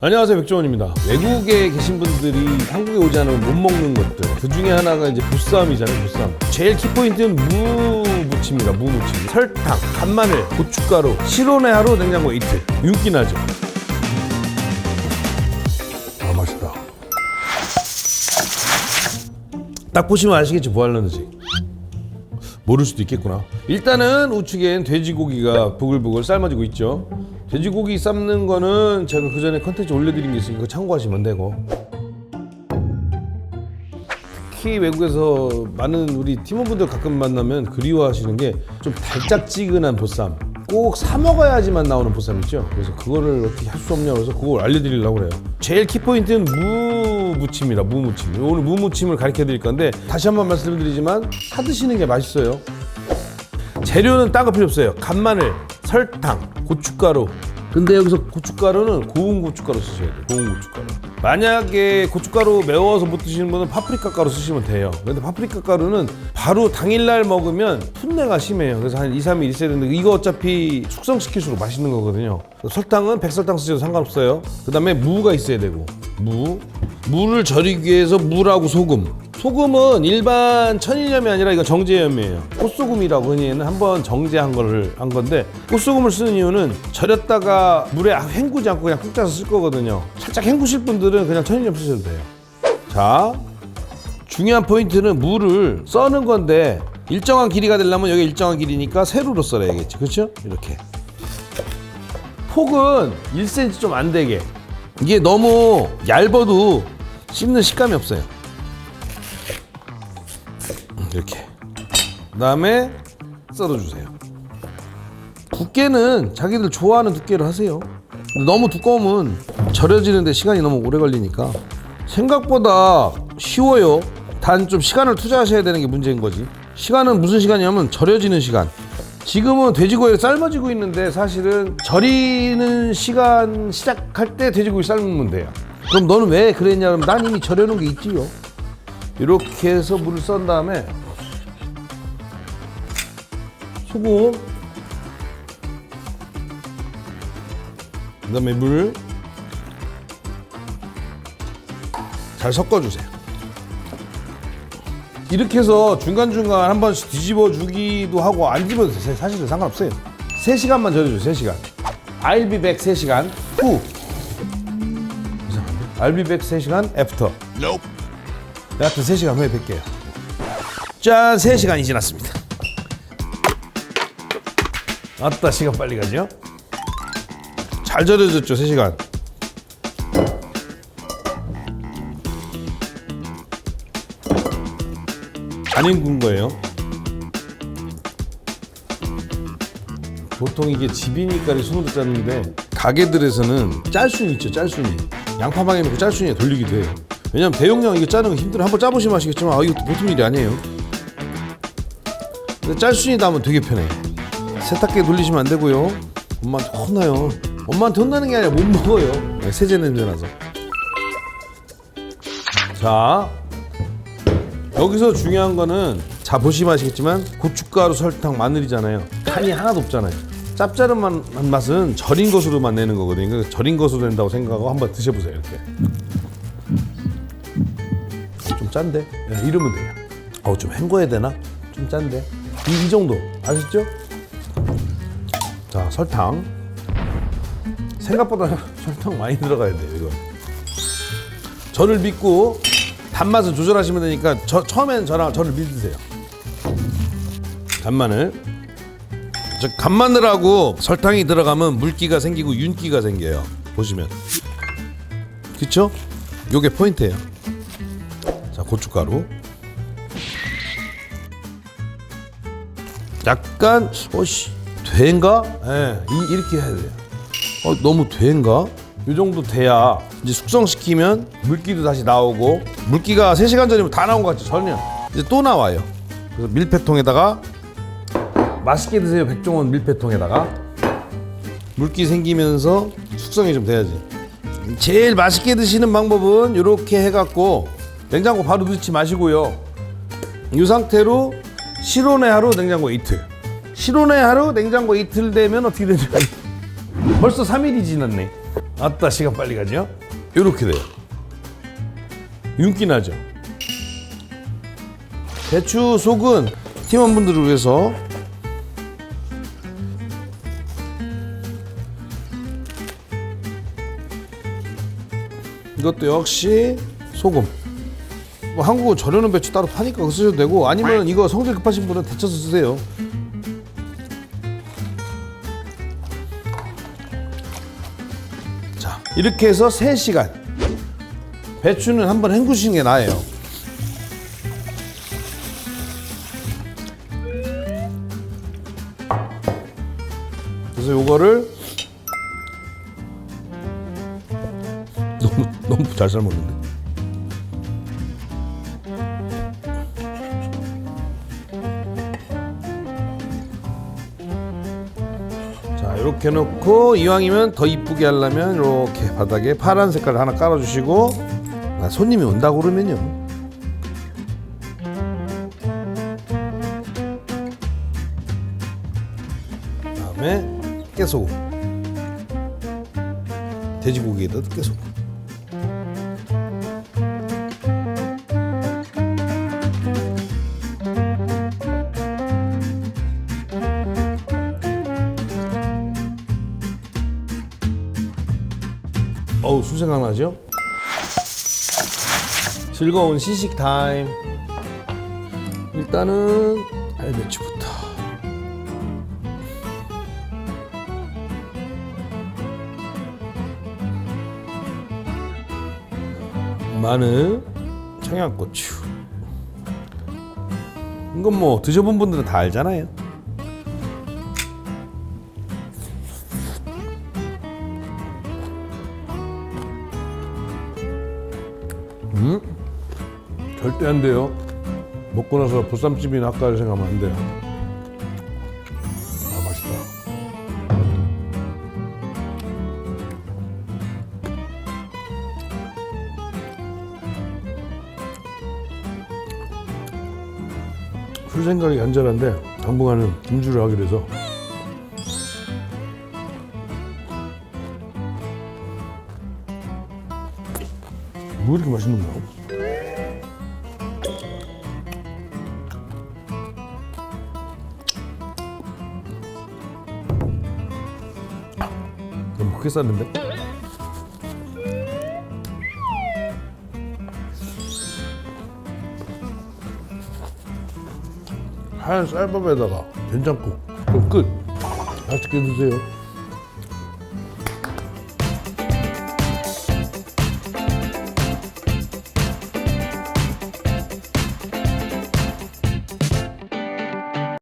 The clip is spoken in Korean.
안녕하세요, 백종원입니다. 외국에 계신 분들이 한국에 오지 않으면 못 먹는 것들, 그 중에 하나가 이제 보쌈이잖아요. 보쌈 제일 키포인트는 무무침입니다. 무무침. 설탕, 간마늘, 고춧가루, 실온에 하루, 냉장고에 이틀. 윤기 나죠? 아, 맛있다. 딱 보시면 아시겠죠, 뭐 하려는지. 모를 수도 있겠구나. 일단은 우측엔 돼지고기가 보글보글 삶아지고 있죠. 돼지고기 삶는 거는 제가 그 전에 컨텐츠 올려드린 게 있으니까 참고하시면 되고, 특히 외국에서 많은 우리 팀원분들 가끔 만나면 그리워하시는 게 좀 달짝지근한 보쌈, 꼭 사 먹어야지만 나오는 보쌈 있죠. 그래서 그거를 어떻게 할 수 없냐 그래서 그걸 알려드리려고 그래요. 제일 키포인트는 무무침입니다. 무무침. 오늘 무무침을 가르쳐 드릴 건데, 다시 한번 말씀드리지만 사 드시는 게 맛있어요. 재료는 딴 거 필요 없어요. 간마늘, 설탕, 고춧가루. 근데 여기서 고춧가루는 고운 고춧가루 쓰셔야 돼요. 고운 고춧가루. 만약에 고춧가루 매워서 못 드시는 분은 파프리카 가루 쓰시면 돼요. 근데 파프리카 가루는 바로 당일날 먹으면 풋내가 심해요. 그래서 한 2, 3일 있어야 되는데, 이거 어차피 숙성시킬수록 맛있는 거거든요. 설탕은 백설탕 쓰셔도 상관없어요. 그 다음에 무가 있어야 되고, 무를 절이기 위해서 물하고 소금. 소금은 일반 천일염이 아니라 이건 정제염이에요. 꽃소금이라고 흔히 한번 정제한 걸 한 건데, 꽃소금을 쓰는 이유는 절였다가 물에 헹구지 않고 그냥 푹 짜서 쓸 거거든요. 살짝 헹구실 분들은 그냥 천일염 쓰셔도 돼요. 자, 중요한 포인트는 무를 써는 건데, 일정한 길이가 되려면 여기 일정한 길이니까 세로로 썰어야겠지. 그렇죠? 이렇게. 폭은 1cm 좀 안 되게. 이게 너무 얇아도 씹는 식감이 없어요. 이렇게. 그 다음에 썰어주세요. 두께는 자기들 좋아하는 두께로 하세요. 너무 두꺼우면 절여지는데 시간이 너무 오래 걸리니까. 생각보다 쉬워요. 단 좀 시간을 투자하셔야 되는 게 문제인 거지. 시간은 무슨 시간이냐면 절여지는 시간. 지금은 돼지고기가 삶아지고 있는데, 사실은 절이는 시간 시작할 때 돼지고기 삶으면 돼요. 그럼 너는 왜 그랬냐면, 난 이미 절여놓은 게 있지요. 이렇게 해서 물을 썬 다음에 소금, 그 다음에 물 잘 섞어주세요. 이렇게 해서 중간중간 한 번씩 뒤집어 주기도 하고 안 뒤집어도 되세요. 사실은 상관없어요. 3시간만 절여주세요. 3시간. I'll be back 3시간 후. 이상한데? I'll be back 3시간 after. Nope. 하여튼 3시간 후에 뵐게요. 짠! 3시간이 지났습니다. 아따, 시간 빨리 가죠? 잘 절여졌죠, 3시간. 안 헹군 거예요. 보통 이게 집이니까 손으로 짰는데, 가게들에서는 짤순이 있죠, 짤순이. 양파망에 넣고 짤순이에 돌리기도 해요. 왜냐면 대용량 이거 짜는 거 힘들어. 한번 짜보시면 아시겠지만, 이거 보통 일이 아니에요. 근데 짤순이다 하면 되게 편해. 세탁기에 돌리시면 안 되고요. 엄마한테 혼나요. 엄마한테 혼나는 게 아니라 못 먹어요. 세제 냄새 나서. 자, 여기서 중요한 거는, 자 보시면 아시겠지만 고춧가루, 설탕, 마늘이잖아요. 간이 하나도 없잖아요. 짭짤한 맛은 절인 것으로만 내는 거거든요. 그러니까 절인 것으로 된다고 생각하고 한번 드셔보세요. 이렇게. 좀 짠데? 이러면 돼요. 좀 헹궈야 되나? 좀 짠데? 이 정도 아시죠? 자, 설탕. 생각보다 설탕 많이 들어가야 돼요, 이거. 저를 믿고 단맛을 조절하시면 되니까, 처음엔 저를 믿으세요. 간마늘. 간마늘하고 설탕이 들어가면 물기가 생기고 윤기가 생겨요. 보시면. 그쵸? 요게 포인트예요. 자, 고춧가루. 약간 된가? 예, 이렇게 해야 돼요. 너무 된가? 이 정도 돼야 이제 숙성시키면 물기도 다시 나오고, 물기가 3시간 전이면 다 나온 것 같죠? 전혀. 이제 또 나와요. 그래서 밀폐통에다가, 맛있게 드세요. 백종원 밀폐통에다가. 물기 생기면서 숙성이 좀 돼야지. 제일 맛있게 드시는 방법은 이렇게 해갖고 냉장고 바로 넣지 마시고요. 이 상태로 실온에 하루, 냉장고에 이틀. 실온에 하루, 냉장고에 이틀 되면 어떻게 되냐? 벌써 3일이 지났네. 아따 시간 빨리 가죠? 이렇게 돼요. 윤기 나죠? 배추 속은 팀원분들을 위해서 이것도 역시 소금. 뭐 한국은 절여놓은 배추 따로 파니까 그거 쓰셔도 되고, 아니면 이거 성질 급하신 분은 데쳐서 쓰세요. 자, 이렇게 해서 3시간. 배추는 한번 헹구시는 게 나아요. 그래서 요거를 너무 잘 삶았는데. 자, 이렇게 놓고 이왕이면 더 이쁘게 하려면 이렇게 바닥에 파란 색깔 하나 깔아주시고, 손님이 온다고 그러면요. 그다음에 깨소금. 돼지고기에다 깨소금. 어우, 술 생각나죠? 즐거운 시식 타임. 일단은 알배추부터. 마늘, 청양고추. 이건 뭐 드셔본 분들은 다 알잖아요. 절대 안 돼요. 먹고 나서 보쌈집이나 아까 생각하면 안 돼요. 아, 맛있다. 술 생각이 간절한데 당분간은 음주를 하게 돼서. 뭐 이렇게 맛있는 거야? 너무 크게 쌌는데? 하얀 쌀밥에다가 된장국. 그럼 끝. 맛있게 드세요.